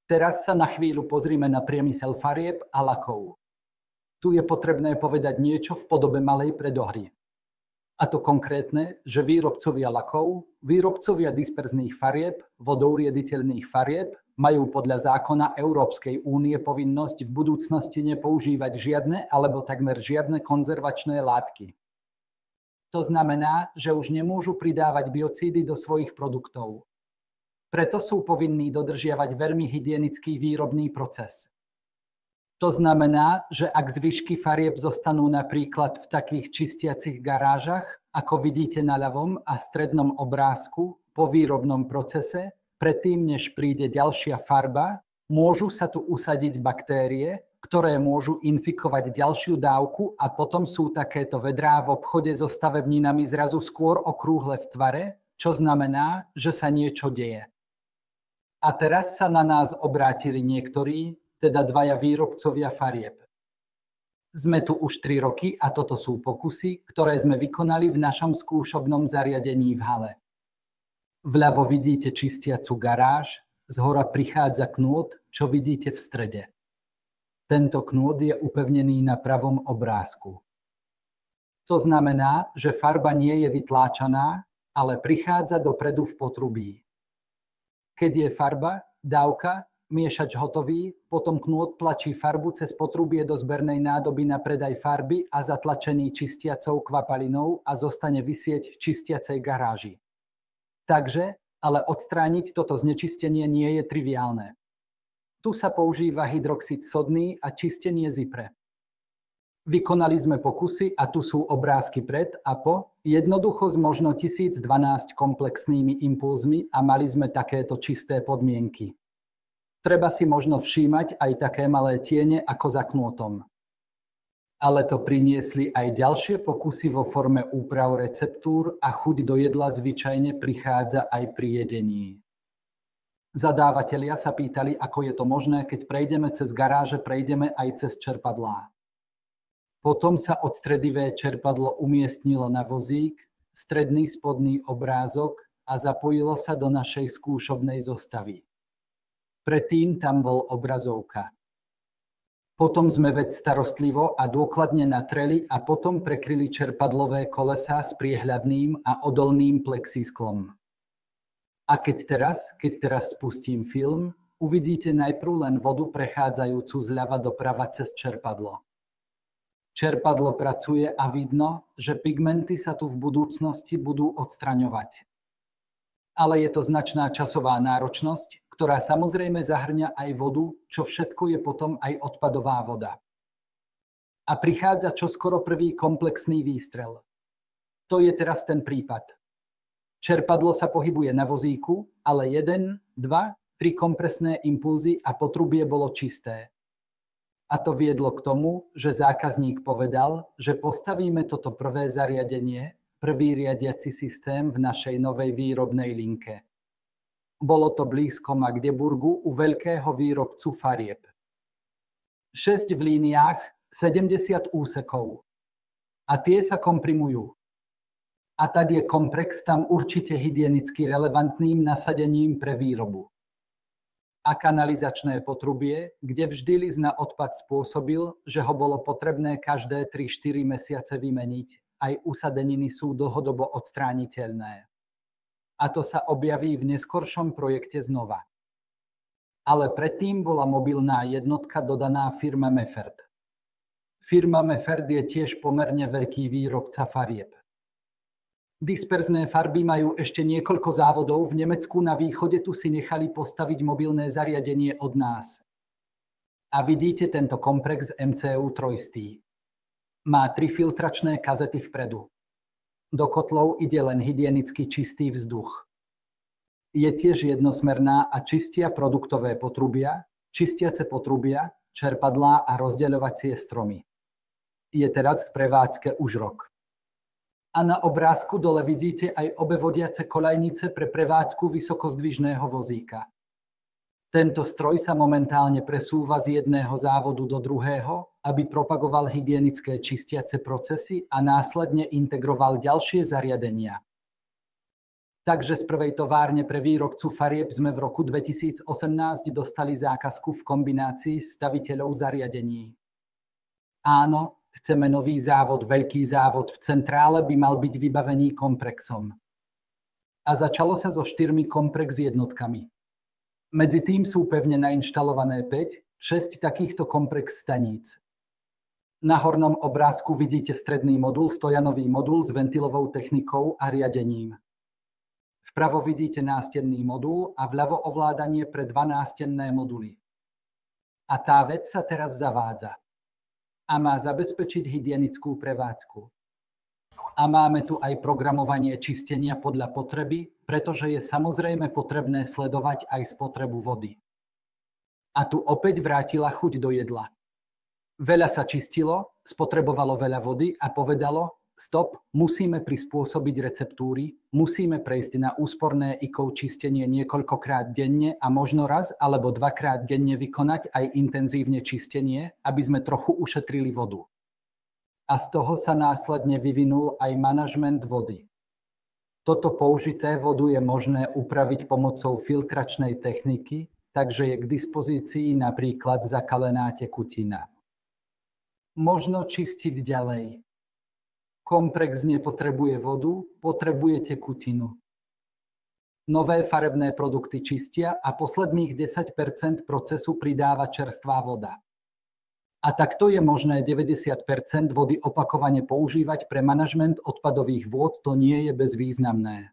Teraz sa na chvíľu pozrime na priemysel farieb a lakov. Tu je potrebné povedať niečo v podobe malej predohry. A to konkrétne, že výrobcovia lakov, výrobcovia disperzných farieb, vodoriediteľných farieb majú podľa zákona Európskej únie povinnosť v budúcnosti nepoužívať žiadne alebo takmer žiadne konzervačné látky. To znamená, že už nemôžu pridávať biocídy do svojich produktov. Preto sú povinní dodržiavať veľmi hygienický výrobný proces. To znamená, že ak zvyšky farieb zostanú napríklad v takých čistiacich garážach, ako vidíte na ľavom a strednom obrázku po výrobnom procese, predtým než príde ďalšia farba, môžu sa tu usadiť baktérie, ktoré môžu infikovať ďalšiu dávku a potom sú takéto vedrá v obchode so stavebninami zrazu skôr okrúhle v tvare, čo znamená, že sa niečo deje. A teraz sa na nás obrátili niektorí, teda dvaja výrobcovia farieb. Sme tu už 3 roky a toto sú pokusy, ktoré sme vykonali v našom skúšobnom zariadení v hale. Vľavo vidíte čistiacu garáž, zhora prichádza knôt, čo vidíte v strede. Tento knôt je upevnený na pravom obrázku. To znamená, že farba nie je vytláčaná, ale prichádza dopredu v potrubí. Keď je farba, dávka, miešač hotový, potom knôt tlačí farbu cez potrubie do zbernej nádoby na predaj farby a zatlačený čistiacou kvapalinou a zostane visieť v čistiacej garáži. Takže, ale odstrániť toto znečistenie nie je triviálne. Tu sa používa hydroxid sodný a čistenie zipre. Vykonali sme pokusy a tu sú obrázky pred a po, jednoducho s možno 1012 komplexnými impulzmi a mali sme takéto čisté podmienky. Treba si možno všímať aj také malé tiene ako za knôtom. Ale to priniesli aj ďalšie pokusy vo forme úprav receptúr a chuť do jedla zvyčajne prichádza aj pri jedení. Zadávatelia sa pýtali, ako je to možné, keď prejdeme cez garáže, prejdeme aj cez čerpadlá. Potom sa od stredivé čerpadlo umiestnilo na vozík, stredný spodný obrázok a zapojilo sa do našej skúšobnej zostavy. Predtým tam bol obrazovka. Potom sme vec starostlivo a dôkladne natreli a potom prekryli čerpadlové kolesá s priehľadným a odolným plexisklom. A keď teraz spustím film, uvidíte najprv len vodu prechádzajúcu zľava doprava cez čerpadlo. Čerpadlo pracuje a vidno, že pigmenty sa tu v budúcnosti budú odstraňovať. Ale je to značná časová náročnosť, ktorá samozrejme zahŕňa aj vodu, čo všetko je potom aj odpadová voda. A prichádza čoskoro prvý komplexný výstrel. To je teraz ten prípad. Čerpadlo sa pohybuje na vozíku, ale 1, 2, 3 kompresné impulzy a potrubie bolo čisté. A to viedlo k tomu, že zákazník povedal, že postavíme toto prvé zariadenie, prvý riadiaci systém v našej novej výrobnej linke. Bolo to blízko Magdeburgu u veľkého výrobcu farieb. 6 v líniách, 70 úsekov. A tie sa komprimujú. A tady je komplex tam určite hygienicky relevantným nasadením pre výrobu. A kanalizačné potrubie, kde vždy list na odpad spôsobil, že ho bolo potrebné každé 3-4 mesiace vymeniť. Aj usadeniny sú dlhodobo odstrániteľné. A to sa objaví v neskoršom projekte znova. Ale predtým bola mobilná jednotka dodaná firme Meffert. Firma Meffert je tiež pomerne veľký výrobca farieb. Disperzné farby majú ešte niekoľko závodov. V Nemecku na východe tu si nechali postaviť mobilné zariadenie od nás. A vidíte tento komplex MCU trojstý. Má 3 filtračné kazety vpredu. Do kotlov ide len hygienicky čistý vzduch. Je tiež jednosmerná a čistia produktové potrubia, čistiace potrubia, čerpadlá a rozdeľovacie stromy. Je teraz v prevádzke už rok. A na obrázku dole vidíte aj obevodiace koľajnice pre prevádzku vysokozdvižného vozíka. Tento stroj sa momentálne presúva z jedného závodu do druhého, aby propagoval hygienické čistiace procesy a následne integroval ďalšie zariadenia. Takže z prvej továrne pre výrobcu farieb sme v roku 2018 dostali zákazku v kombinácii staviteľov zariadení. Áno, chceme nový závod, veľký závod, v centrále by mal byť vybavený komprexom. A začalo sa so 4 komplex jednotkami. Medzi tým sú pevne nainštalované 5-6 takýchto komplex staníc. Na hornom obrázku vidíte stredný modul, stojanový modul s ventilovou technikou a riadením. Vpravo vidíte nástenný modul a vľavo ovládanie pre 2 nástenné moduly. A tá vec sa teraz zavádza. A má zabezpečiť hygienickú prevádzku. A máme tu aj programovanie čistenia podľa potreby, pretože je samozrejme potrebné sledovať aj spotrebu vody. A tu opäť vrátila chuť do jedla. Veľa sa čistilo, spotrebovalo veľa vody a povedalo: stop, musíme prispôsobiť receptúry, musíme prejsť na úsporné IKOV čistenie niekoľkokrát denne a možno raz alebo 2-krát denne vykonať aj intenzívne čistenie, aby sme trochu ušetrili vodu. A z toho sa následne vyvinul aj manažment vody. Toto použité vodu je možné upraviť pomocou filtračnej techniky, takže je k dispozícii napríklad zakalená tekutina. Možno čistiť ďalej. Komplex nepotrebuje vodu, potrebuje tekutinu. Nové farebné produkty čistia a posledných 10% procesu pridáva čerstvá voda. A takto je možné 90% vody opakovane používať pre manažment odpadových vôd, to nie je bezvýznamné.